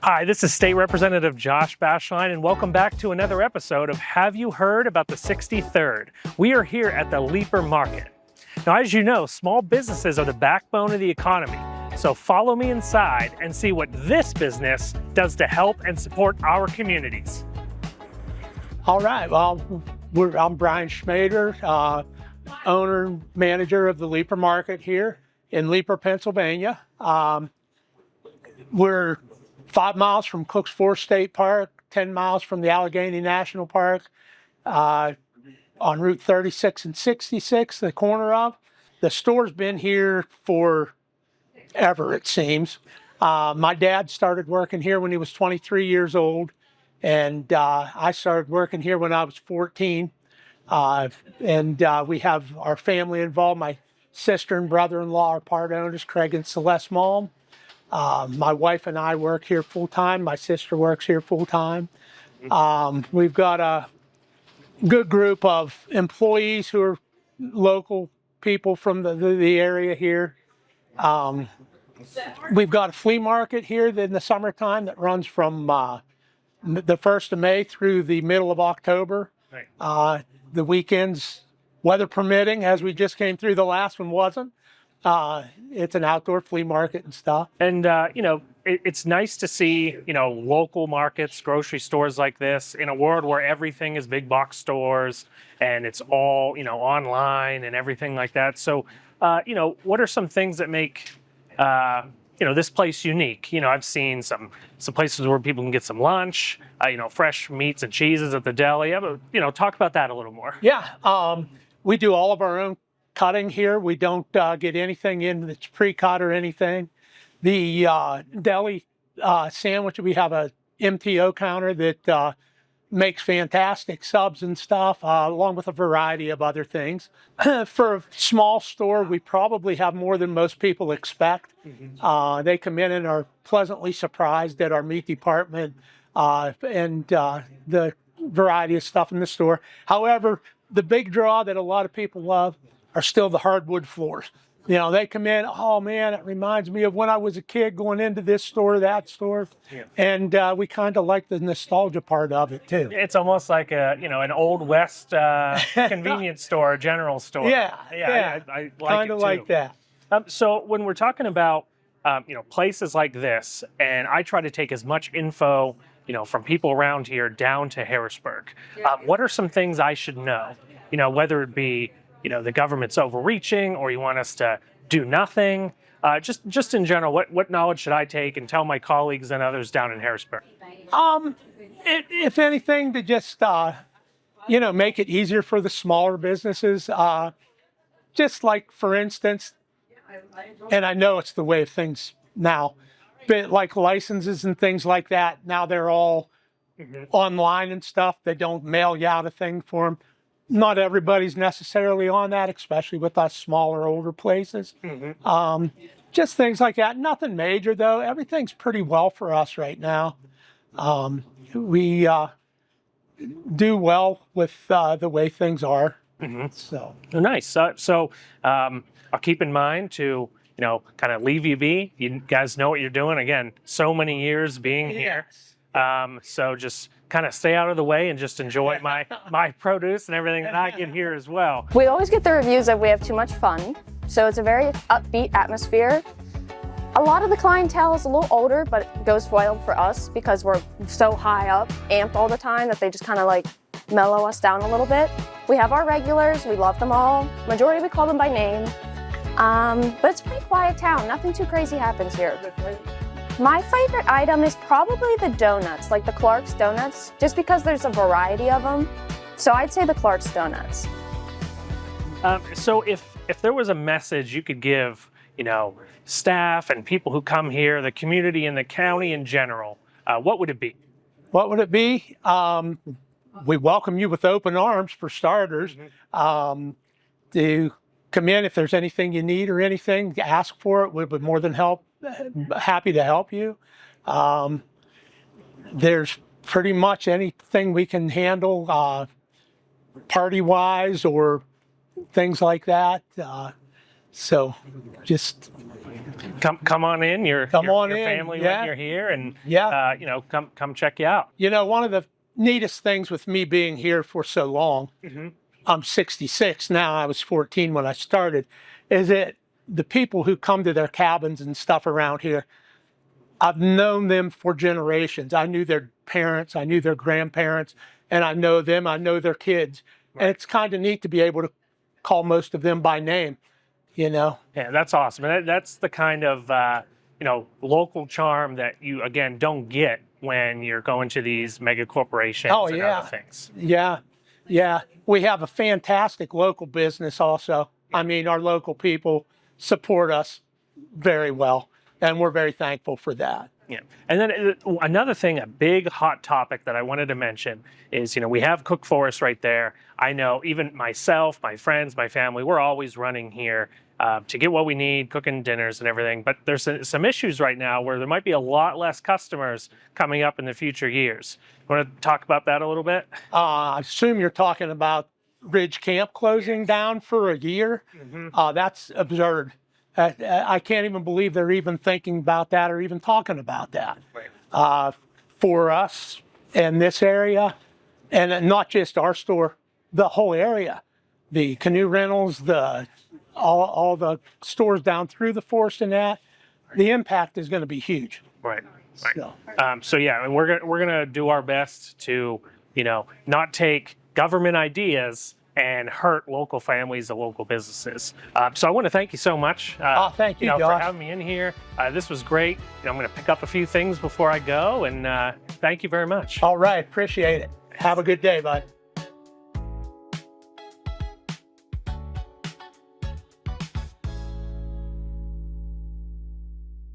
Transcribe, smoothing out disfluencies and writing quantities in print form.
Hi, this is State Representative Josh Bashline, and welcome back to another episode of Have You Heard About the 63rd? We are here at the Leeper Market. Now, as you know, small businesses are the backbone of the economy, so follow me inside and see what this business does to help and support our communities. All right, well, I'm Brian Schmader, owner and manager of the Leeper Market here in Leeper, Pennsylvania. We're 5 miles from Cooks Forest State Park, 10 miles from the Allegheny National Park, on Route 36 and 66, the corner of. The store's been here forever, it seems. My dad started working here when he was 23 years old, and I started working here when I was 14. We have our family involved. My sister and brother-in-law are part owners, Craig and Celeste Malm. My wife and I work here full-time. My sister works here full-time. We've got a good group of employees who are local people from the area here. We've got a flea market here in the summertime that runs from the 1st of May through the middle of October. The weekends, weather permitting, as we just came through, the last one wasn't. It's an outdoor flea market and stuff. And, it's nice to see, local markets, grocery stores like this in a world where everything is big box stores and it's all, online and everything like that. So, what are some things that make, this place unique? I've seen some places where people can get some lunch, fresh meats and cheeses at the deli. Talk about that a little more. Yeah, we do all of our own cutting here. We don't get anything in that's pre-cut or anything. The deli sandwich, we have a MTO counter that makes fantastic subs and stuff, along with a variety of other things. For a small store, we probably have more than most people expect. They come in and are pleasantly surprised at our meat department and the variety of stuff in the store. However, the big draw that a lot of people love are still the hardwood floors. They come in, oh man, it reminds me of when I was a kid going into this store, that store. Yeah. And we kind of like the nostalgia part of it too. It's almost like an Old West convenience store, general store. Yeah. I like kind of like that. So when we're talking about, places like this, and I try to take as much info, from people around here down to Harrisburg, what are some things I should know? Whether it be the government's overreaching, or you want us to do nothing. Just in general, what knowledge should I take and tell my colleagues and others down in Harrisburg? If anything, to just, make it easier for the smaller businesses. Just like, for instance, and I know it's the way of things now, but like licenses and things like that, now they're all online and stuff. They don't mail you out a thing for them. Not everybody's necessarily on that, especially with us smaller, older places. Just things like that. Nothing major, though. Everything's pretty well for us right now. We do well with the way things are. So nice. I'll keep in mind to kind of leave you be. You guys know what you're doing. Again, so many years being here. So just kind of stay out of the way and just enjoy my produce and everything that I get here as well. We always get the reviews that we have too much fun, so it's a very upbeat atmosphere. A lot of the clientele is a little older, but it goes wild for us because we're so high up, amped all the time, that they just kind of like mellow us down a little bit. We have our regulars, we love them all. Majority we call them by name, but it's a pretty quiet town. Nothing too crazy happens here. My favorite item is probably the donuts, like the Clark's donuts, just because there's a variety of them. So I'd say the Clark's donuts. So if there was a message you could give, staff and people who come here, the community and the county in general, what would it be? What would it be? We welcome you with open arms, for starters. To come in if there's anything you need or anything, ask for it. We'd be more than happy to help you. There's pretty much anything we can handle party-wise or things like that. So just Come on in. Your on in, family yeah. when you're here, and Yeah. you know, come check you out. You know, one of the neatest things with me being here for so long, I'm 66 now, I was 14 when I started, is that the people who come to their cabins and stuff around here, I've known them for generations. I knew their parents, I knew their grandparents, and I know them, I know their kids. And it's kind of neat to be able to call most of them by name, you know? Yeah, that's awesome. And that's the kind of you know, local charm that you again don't get when you're going to these mega corporations Oh, and yeah. other things. Yeah, yeah. We have a fantastic local business also. I mean, our local people support us very well, and we're very thankful for that. Yeah. And then another thing, a big hot topic that I wanted to mention is, you know, we have Cook Forest right there. I know even myself, my friends, my family, we're always running here to get what we need, cooking dinners and everything. But there's some issues right now where there might be a lot less customers coming up in the future years. Want to talk about that a little bit? I assume you're talking about Ridge Camp closing down for a year. That's absurd. I can't even believe they're even thinking about that or even talking about that. Right. For us in this area, and not just our store, the whole area, the canoe rentals, all the stores down through the forest and that, the impact is going to be huge. Right. Right. So, So yeah, and we're gonna do our best to, you know, not take government ideas and hurt local families and local businesses. So I want to thank you so much. thank you, know, for Josh. having me in here. This was great. I'm going to pick up a few things before I go, and thank you very much. All right, appreciate it. Have a good day, bud.